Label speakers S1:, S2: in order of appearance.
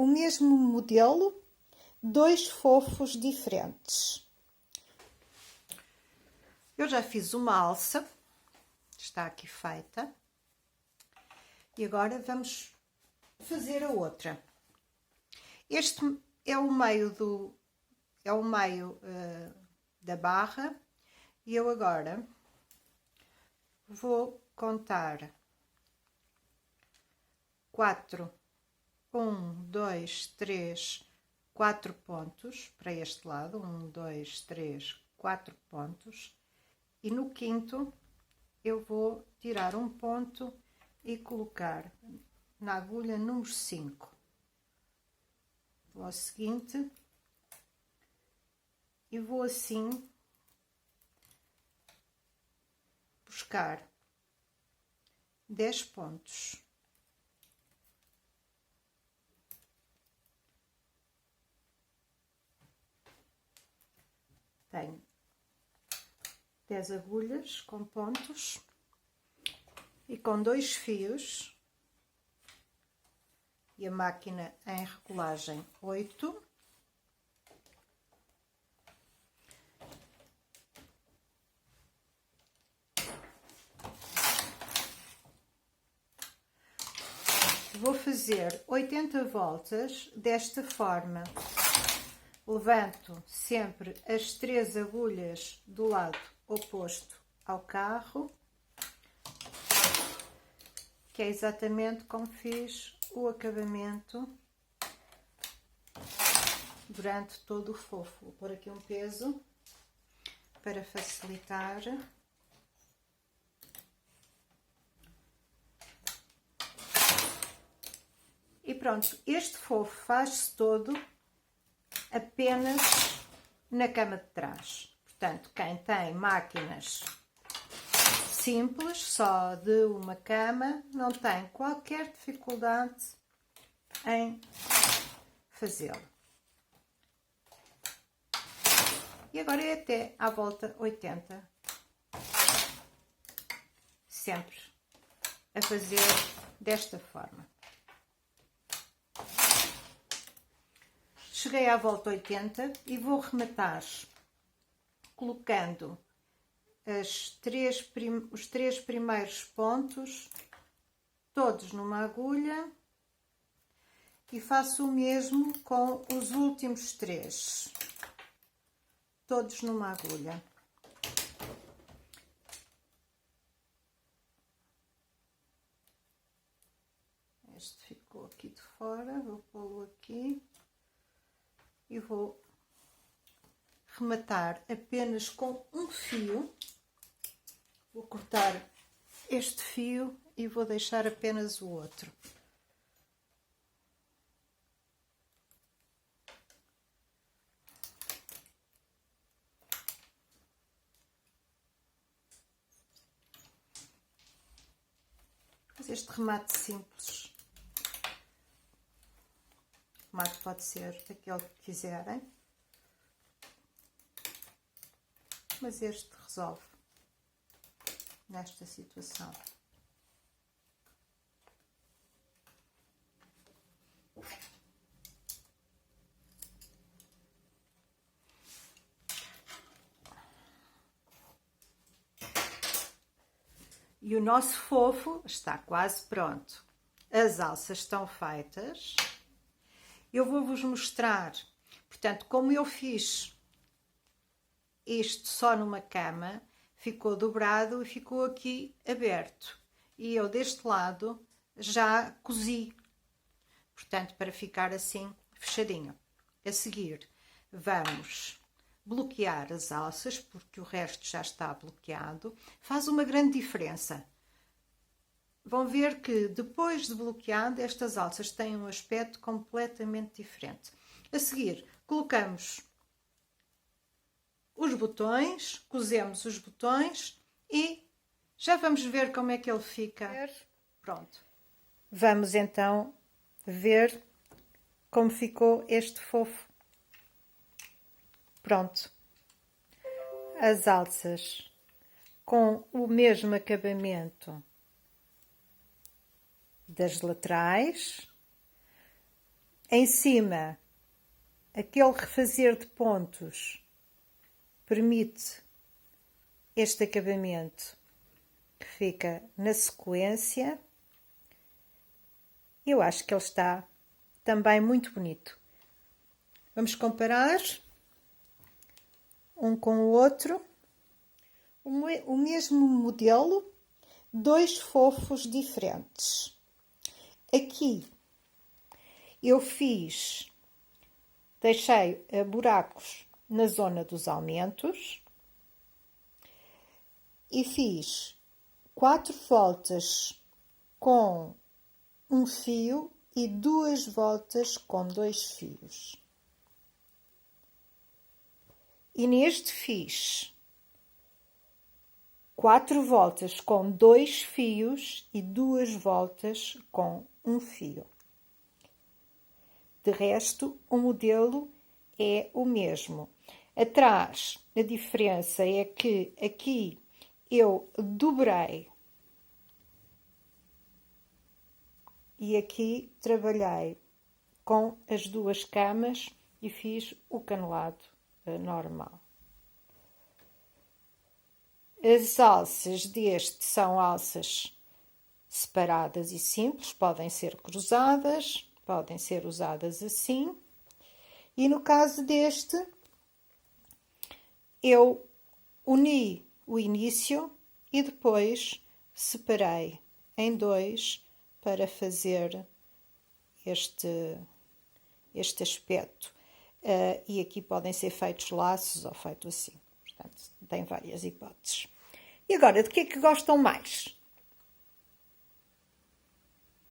S1: O mesmo modelo, dois fofos diferentes. Eu já fiz uma alça, está aqui feita. E agora vamos fazer a outra. Este é o meio da barra e eu agora vou contar 4, 1, 2, 3, 4 pontos para este lado, 1, 2, 3, 4 pontos, e no quinto eu vou tirar um ponto e colocar na agulha número 5. Vou ao seguinte e vou assim buscar 10 pontos. Tenho 10 agulhas com pontos e com 2 fios e a máquina em regulagem 8. Vou fazer 80 voltas desta forma. Levanto sempre as 3 agulhas do lado oposto ao carro, que é exatamente como fiz o acabamento durante todo o fofo. Vou pôr aqui um peso para facilitar. E pronto, este fofo faz-se todo apenas na cama de trás. Portanto, quem tem máquinas simples, só de uma cama, não tem qualquer dificuldade em fazê-lo. E agora é até à volta 80. Sempre a fazer desta forma. Cheguei à volta 80 e vou rematar colocando os 3 primeiros pontos todos numa agulha e faço o mesmo com os últimos 3, todos numa agulha. Este ficou aqui de fora, vou pô-lo aqui. E vou rematar apenas com um fio. Vou cortar este fio e vou deixar apenas o outro. Mas este remate simples. O remate pode ser aquele que quiserem, mas este resolve nesta situação. E o nosso fofo está quase pronto. As alças estão feitas. Eu vou-vos mostrar, portanto, como eu fiz isto só numa cama, ficou dobrado e ficou aqui aberto. E eu deste lado já cozi, portanto, para ficar assim fechadinho. A seguir, vamos bloquear as alças, porque o resto já está bloqueado. Faz uma grande diferença. Vão ver que depois de bloqueado, estas alças têm um aspecto completamente diferente. A seguir, colocamos os botões, cosemos os botões e já vamos ver como é que ele fica. Pronto. Vamos então ver como ficou este fofo. Pronto. As alças com o mesmo acabamento das laterais, em cima, aquele refazer de pontos permite este acabamento que fica na sequência. Eu acho que ele está também muito bonito. Vamos comparar um com o outro. O mesmo modelo, dois fofos diferentes. Aqui eu deixei buracos na zona dos aumentos e fiz 4 voltas com um fio e 2 voltas com 2 fios. E neste fiz 4 voltas com 2 fios e 2 voltas com um fio. De resto, o modelo é o mesmo. Atrás, a diferença é que aqui eu dobrei e aqui trabalhei com as 2 camas e fiz o canelado normal. As alças deste são alças separadas e simples, podem ser cruzadas, podem ser usadas assim. E no caso deste, eu uni o início e depois separei em 2 para fazer este aspecto. E aqui podem ser feitos laços ou feito assim. Portanto, tem várias hipóteses. E agora, de que é que gostam mais?